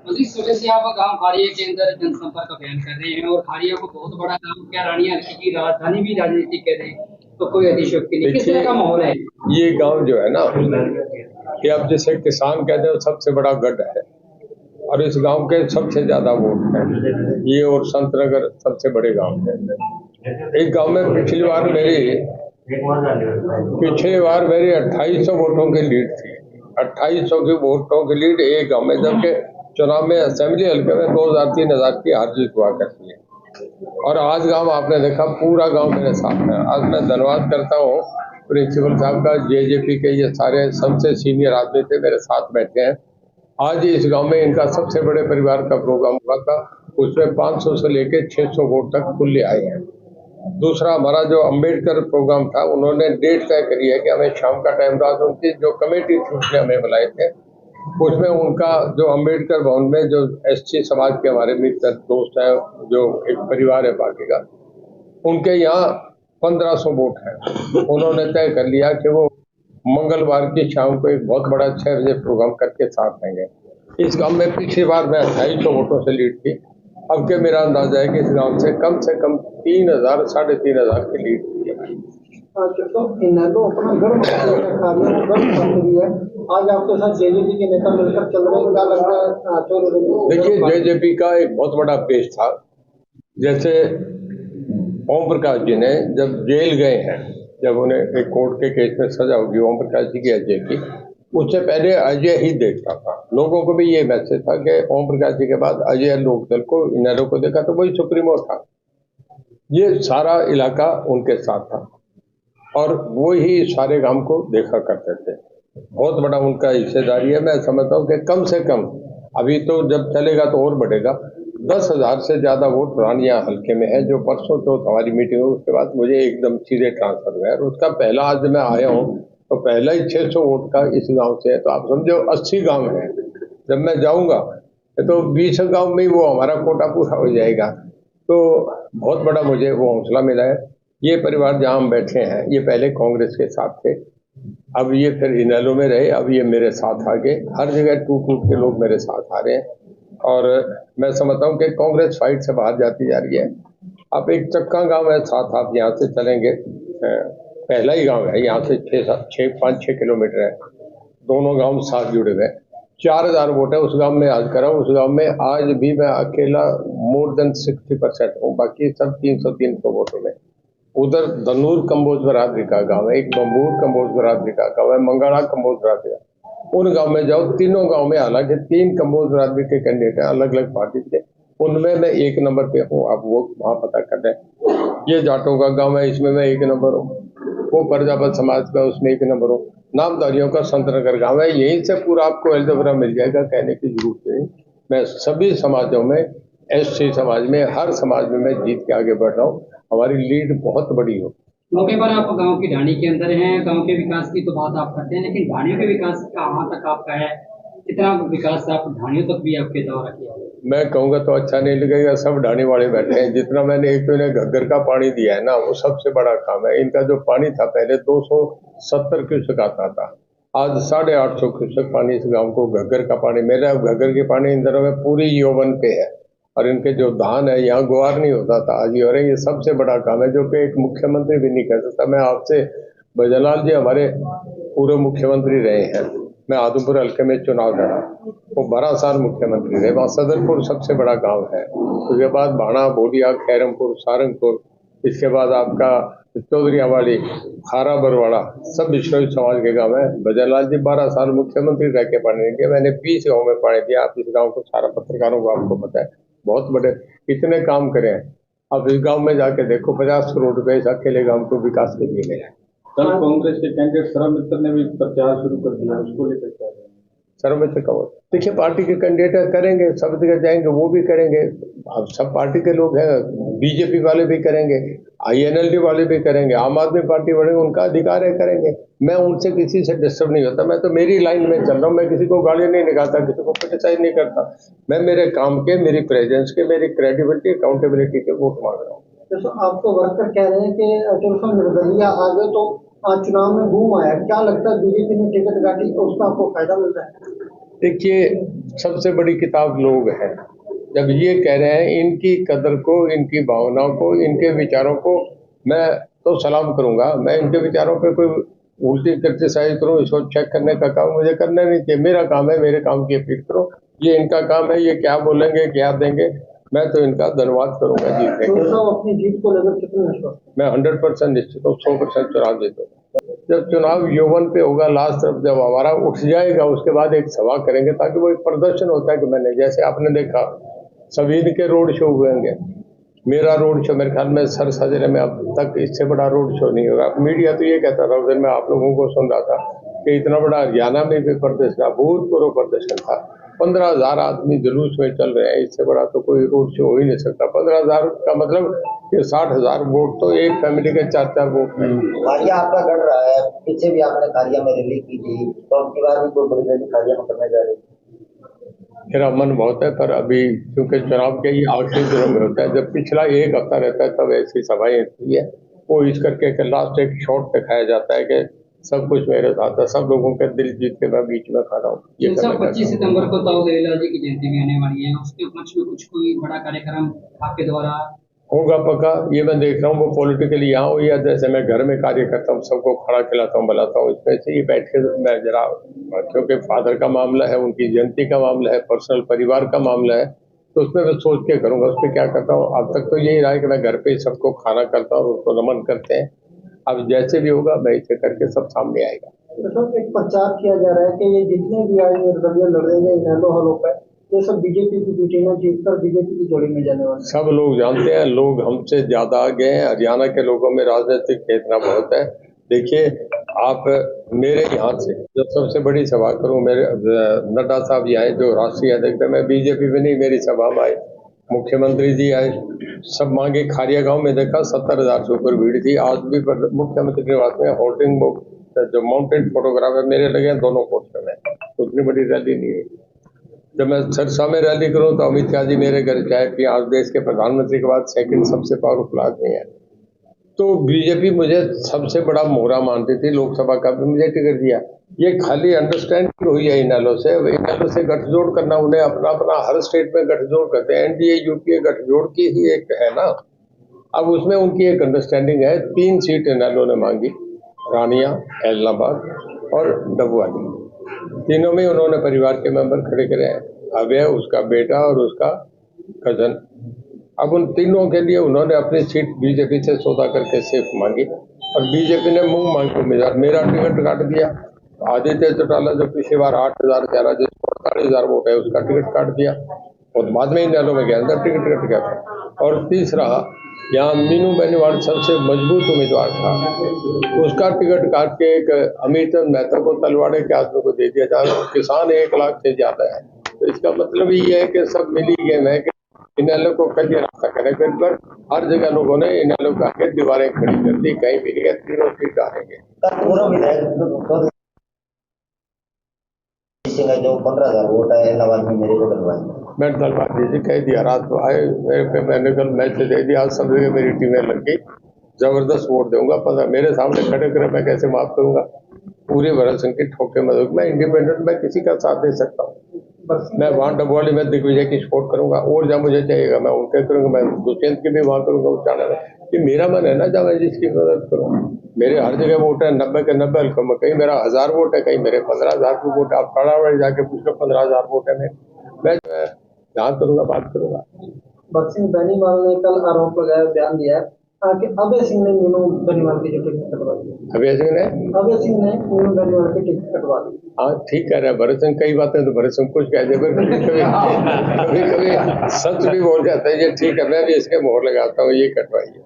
उसी सुबह से आप गांव खारिया के अंदर जनसंपर्क अभियान कर रहे हैं और खारिया को बहुत बड़ा काम क्या रानी हल्के की राजधानी भी राजनीति कह रहे हैं, तो कोई अतिशयोक्ति नहीं। किस तरह का माहौल है? ये गांव जो है ना, ये अब जैसे किसान कहते हैं सबसे बड़ा गढ़ है और इस गांव के सबसे ज्यादा वोट है ये, और संतनगर सबसे बड़े गांव है। एक गांव में पिछली बार मेरी 2800 वोटों की लीड थी। 2800 की वोटों की लीड एक गांव में, जबकि चुनाव में असेंबली हल्के में 2000-3000 की हार जीत हुआ करती है। और आज गांव आपने देखा, पूरा गांव मेरे साथ है। आज मैं धन्यवाद करता हूँ प्रिंसिपल साहब का, जेजेपी के ये सारे सबसे सीनियर आदमी थे मेरे साथ बैठे हैं। आज इस गांव में इनका सबसे बड़े परिवार का प्रोग्राम हुआ था, उसमें 500 से लेकर 600 वोट तक खुले आए हैं। दूसरा, हमारा जो अंबेडकर प्रोग्राम था, उन्होंने डेट तय करी है कि हमें शाम का टाइम रहा, तो उनकी जो कमेटी थी उसने हमें बुलाए थे। उसमें उनका जो अंबेडकर भवन में जो एससी समाज के हमारे मित्र दोस्त हैं, जो एक परिवार है पार्टी का, उनके यहाँ 1500 वोट है। उन्होंने तय कर लिया कि वो मंगलवार की शाम को एक बहुत बड़ा 6 बजे प्रोग्राम करके साथ देंगे। इस गांव में पिछली बार में 2800 वोटों से लीड थी। अब के मेरा अंदाजा है कि इस गांव से कम 3000 3500 की लीड थी। तो इनेलो अपना गर्व है। आज आपके साथ जेजेपी के नेता मिलकर चल रहे हैं, क्या लगता है? देखिए, जेजेपी का एक बहुत बड़ा पेश था। जैसे ओम प्रकाश जी ने जब जेल गए हैं, जब उन्हें एक कोर्ट के केस में सजा होगी ओम प्रकाश जी की अजय की, उससे पहले अजय ही देखता था। लोगों को भी ये मैसेज था कि ओम प्रकाश जी के बाद अजय लोकदल को, इनेलो को देखा तो वही सुप्रीमो था। ये सारा इलाका उनके साथ था और वो ही सारे गांव को देखा करते थे। बहुत बड़ा उनका हिस्सेदारी है। मैं समझता हूँ कि कम से कम, अभी तो जब चलेगा तो और बढ़ेगा, 10,000 से ज्यादा वोट रानिया हल्के में है। जो परसों तो हमारी मीटिंग हुई, उसके बाद मुझे एकदम सीधे ट्रांसफर हुआ है। उसका पहला, आज मैं आया हूँ तो पहला ही 600 वोट का इस गांव से है। तो आप समझो 80 गांव है। जब मैं जाऊंगा तो 20 गांव में ही वो हमारा कोटा पूरा हो जाएगा। तो बहुत बड़ा मुझे वो हौसला मिला है। ये परिवार जहां हम बैठे हैं, ये पहले कांग्रेस के साथ थे, अब ये फिर इनेलो में रहे, अब ये मेरे साथ आ गए। हर जगह टूट टूट के लोग मेरे साथ आ रहे हैं और मैं समझता हूँ कि कांग्रेस फाइट से बाहर जाती जा रही है। अब एक चक्का गांव है साथ, आप यहाँ से चलेंगे, पहला ही गांव है, यहाँ से 5-6 किलोमीटर है। दोनों गांव साथ जुड़े हुए हैं। 4000 वोट है उस गांव में आज करा। उस गांव में आज भी मैं अकेला मोर देन 60% हूँ, बाकी सब 300 वोटों में। उधर धनूर कंबोज बरादरी का गांव है, एक बम्बूर कंबोज बरादरी का गांव है, मंगड़ा कंबोज बरादरी का। उन गांव में जाओ, तीनों गांव में, हालांकि 3 कंबोज बरादरी के कैंडिडेट हैं अलग अलग पार्टी के, उनमें मैं 1 नंबर पे हूँ। आप वो वहां पता कर लें। ये जाटों का गांव है, इसमें मैं 1 नंबर हूँ। वो प्रजापत समाज का, उसमें 1 नंबर हूँ। नामधारियों का संतनगर गांव है। यहीं से पूरा आपको एल्जोब्रा मिल जाएगा, कहने की जरूरत नहीं। मैं सभी समाजों में, एससी समाज में, हर समाज में मैं जीत के आगे बढ़ रहा हूँ। हमारी लीड बहुत बड़ी हो। मौके पर आप गांव की ढाणी के अंदर हैं, गांव के विकास की तो बात आप करते हैं, लेकिन ढाणियों के विकास कहाँ तक आपका है? कितना विकास आप ढाणियों तक भी आपके दौरा किया? मैं कहूँगा तो अच्छा नहीं लगेगा, सब ढाणी वाले बैठे हैं। जितना मैंने एक तो इन्हें घग्गर का पानी दिया है ना, वो सबसे बड़ा काम है। इनका जो पानी था पहले 270 क्यूसेक आता था, आज 850 क्यूसेक पानी इस गांव को घग्गर का पानी। मेरा घग्गर के पानी इन दिनों में पूरी यौवन पे है और इनके जो धान है यहाँ गुआर नहीं होता था, आज ही हो रहे। ये सबसे बड़ा काम है जो कि एक मुख्यमंत्री भी नहीं कर सकता। मैं आपसे, भजनलाल जी हमारे पूर्व मुख्यमंत्री रहे हैं, मैं आदमपुर हल्के में चुनाव लड़ा, वो 12 साल मुख्यमंत्री रहे। वहाँ सदरपुर सबसे बड़ा गांव है, उसके बाद भाणा, बोलिया, खैरमपुर, सारंगपुर, इसके बाद आपका चौधरीवाड़ी, खारा, बरवाड़ा, सब बिश्नोई समाज के गांव है। भजनलाल जी 12 साल मुख्यमंत्री रह के पानी नहीं दिया, मैंने 20 गाँव में पानी दिया। आप इस गाँव को, सारा पत्रकारों को आपको पता है, बहुत बड़े इतने काम करे हैं। अब इस गांव में जाके देखो, 50 करोड़ रुपए इस अकेले गांव को विकास के लिए गए हैं। कल कांग्रेस के कैंडिडेट सर्वमित्र ने भी प्रचार शुरू कर दिया, उसको लेकर क्या है? सर्वमित्र का वोट, देखिए पार्टी के कैंडिडेट करेंगे, सब जगह जाएंगे, वो भी करेंगे। अब सब पार्टी के लोग हैं, बीजेपी वाले भी करेंगे, INLD वाले भी करेंगे, आम आदमी पार्टी वाले, उनका अधिकार है, करेंगे। मैं उनसे किसी से डिस्टर्ब नहीं होता। मैं तो मेरी लाइन में चल रहा हूँ, मैं किसी को गाली नहीं निकालता, किसी को क्रिटिसाइज नहीं करता। मैं मेरे काम के, मेरी प्रेजेंस के, मेरी क्रेडिबिलिटी, अकाउंटेबिलिटी के वोट मांग रहा हूँ। जैसे आपको वर्कर कह रहे हैं कि निर्दलीय आ गए तो चुनाव में घूम आया, क्या लगता है बीजेपी ने टिकट काटी तो उसका आपको फायदा मिल रहा है? देखिए, सबसे बड़ी किताब लोग हैं। जब ये कह रहे हैं, इनकी कदर को, इनकी भावनाओं को, इनके विचारों को मैं तो सलाम करूंगा। मैं इनके विचारों पे कोई उल्टी क्रिटिसाइज करूं, इसको चेक करने का काम मुझे करना नहीं चाहिए। मेरा काम है, मेरे काम की अपील करो। ये इनका काम है, ये क्या बोलेंगे, क्या देंगे, मैं तो इनका धन्यवाद करूंगा। जीतेंगे। अपनी जीत को लेकर कितने विश्वास? मैं 100% निश्चित हूँ, 100% चुनाव जीतूंगा। जब चुनाव यौवन पे होगा, लास्ट तरफ जब हमारा उठ जाएगा, उसके बाद एक सभा करेंगे, ताकि वो एक प्रदर्शन होता है कि मैंने, जैसे आपने देखा सभी के रोड शो हुए होंगे। मेरा रोड शो मेरे ख्याल में सरसा जिले में अब तक इससे बड़ा रोड शो नहीं होगा। मीडिया तो ये कहता था, उस दिन मैं आप लोगों को सुन रहा था कि इतना बड़ा हरियाणा में भी प्रदर्शन, भूतपूर्व प्रदर्शन था। 15,000 आदमी जुलूस में चल रहे हैं, इससे बड़ा तो कोई रोड शो हो ही नहीं सकता। 15,000 का मतलब कि 60,000 वोट तो एक फैमिली के 4-4 वोट हैं। खारिया आपका गढ़ रहा है, पीछे भी आपने खारिया में रैली की थी, तो अब की बार भी कोई बड़ी रैली खारिया में करने जा रही है? मेरा मन बहुत है, पर अभी क्योंकि चुनाव के ही आखिरी दिनों में होता है, जब पिछला एक हफ्ता रहता है तब ऐसी सभाएं होती है। वो इस करके लास्ट एक शॉट दिखाया जाता है कि सब कुछ मेरे साथ है, सब लोगों के दिल जीत के मैं बीच में खड़ा हूँ। 25 सितंबर को ताऊ देवीलाल जी की जयंती भी आने वाली है, उसके उपलक्ष्य में कुछ कोई बड़ा कार्यक्रम आपके द्वारा होगा पक्का। ये मैं देख रहा हूँ वो पॉलिटिकली यहाँ हो, या जैसे मैं घर में कार्य करता हूँ, सबको खड़ा खिलाता हूँ, बुलाता हूँ, इसमें से ही बैठ के मैं जरा, क्योंकि फादर का मामला है, उनकी जयंती का मामला है, पर्सनल परिवार का मामला है, तो उसमें मैं सोच के करूँगा। उस पर क्या करता हूँ, अब तक तो यही रहा है कि मैं घर पे सबको खाना करता हूँ, उसको नमन करते हैं। अब जैसे भी होगा मैं इसे करके सब सामने आएगा। तो एक प्रचार किया जा रहा है कि ये जितने भी आज निर्दलीय लड़ेंगे इनेलो हलों पर, ये सब बीजेपी की बीटियां जीतकर बीजेपी की जोड़ी में जाने वाले। सब लोग जानते हैं, लोग हमसे ज्यादा आगे हैं। हरियाणा के लोगों में राजनीतिक चेतना बहुत है। देखिए, आप मेरे यहाँ से जब सबसे बड़ी सभा करूँ, मेरे नड्डा साहब जी आए जो राष्ट्रीय अध्यक्ष है, मैं बीजेपी में नहीं, मेरी सभा में आए, मुख्यमंत्री जी आए, सब मांगे। खारिया गांव में देखा 70,000 से ऊपर भीड़ थी। आज भी मुख्यमंत्री निवास में होर्डिंग जो माउंटेन फोटोग्राफ है मेरे लगे हैं दोनों पोस्टर में। उतनी बड़ी रैली नहीं है। जब मैं सरसा में रैली करूं तो अमित शाह जी मेरे घर चाहे कि आज देश के प्रधानमंत्री के बाद सेकंड सबसे पावरफुल आदमी है। तो बीजेपी मुझे सबसे बड़ा मोहरा मानती थी, लोकसभा का भी मुझे टिकट दिया। ये खाली अंडरस्टैंडिंग हुई है इनेलो से गठजोड़ करना, उन्हें अपना अपना हर स्टेट में गठजोड़ करते हैं। एनडीए यूपीए गठजोड़ की ही एक है ना। अब उसमें उनकी एक अंडरस्टैंडिंग है। 3 सीट इनेलो ने मांगी, रानिया, एलनाबाद और डबुआली। तीनों में उन्होंने परिवार के मेंबर खड़े करे हैं, अभय, उसका बेटा और उसका कजन। अब उन तीनों के लिए उन्होंने अपनी सीट बीजेपी से सौदा करके सिर्फ मांगी, और बीजेपी ने मुंह मांग को मेरा टिकट काट दिया। आदित्य चौटाला जो पिछली बार 8,000 11 जिसको 48,000 वोट है उसका टिकट काट दिया, और बाद में इनेलो में गया, अंदर टिकट कट गया था। और तीसरा यहाँ मीनू बेनीवाल सबसे मजबूत उम्मीदवार था, उसका टिकट काट के एक अमित मेहता को तलवाड़े के आदमी को दे दिया जाए। किसान 1 लाख से ज्यादा है। तो इसका मतलब ये है कि सब मिली गेम है कि इनेलो को कल रास्ता करें। फिर पर हर जगह लोगों ने इनेलो का के दीवारें खड़ी कर दी, कहीं भी नहीं, तीनों सीट हारेंगे। जो 15,000 वोट है इलाहाबाद में मेरे को डलवाए, मैं डलवा दीजिए, कह दिया, रात को आए मेरे पे, मैंने कल मैसेज दे दिया। आज सब जगह मेरी टीमें लग गई, जबरदस्त वोट दूंगा। 15 मेरे सामने खड़े करे, मैं कैसे माफ करूंगा? पूरी भरत सिंह की ठोके में मैं इंडिपेंडेंट में किसी का साथ दे सकता हूँ। मैं वहाँ डबवाली में दिग्विजय की सपोर्ट करूंगा, और जहाँ मुझे चाहिएगा मैं उनके करूंगा। मैं दुष्यंत की भी वहाँ करूंगा उच्चारण में। ये मेरा मन है ना, जहाँ मैं जिसकी मदद करूँ। मेरे हर जगह वोट है, 90 के 90 हल्कों में। कहीं मेरा 1000 वोट है, कहीं मेरे 15,000 की वोट है। आप खड़ा जाके पूछ लो, 15,000 वोट है। मैं जहाँ करूंगा बात करूंगा। भगत सिंह बेनीवाल ने कल आरोप लगाया, बयान दिया है कि अभय सिंह ने मीनू बेनीवाल की टिकट कटवा दी। अभय सिंह ने मीनू बेनीवाल की टिकट कटवा दी। हाँ, ठीक कह रहे हैं भरत सिंह। कई बातें तो भरत सिंह कुछ कह दे, कभी कभी सच भी बोल जाता है। ये ठीक है, मैं भी इसके मोहर लगाता हूँ, ये कटवाइए।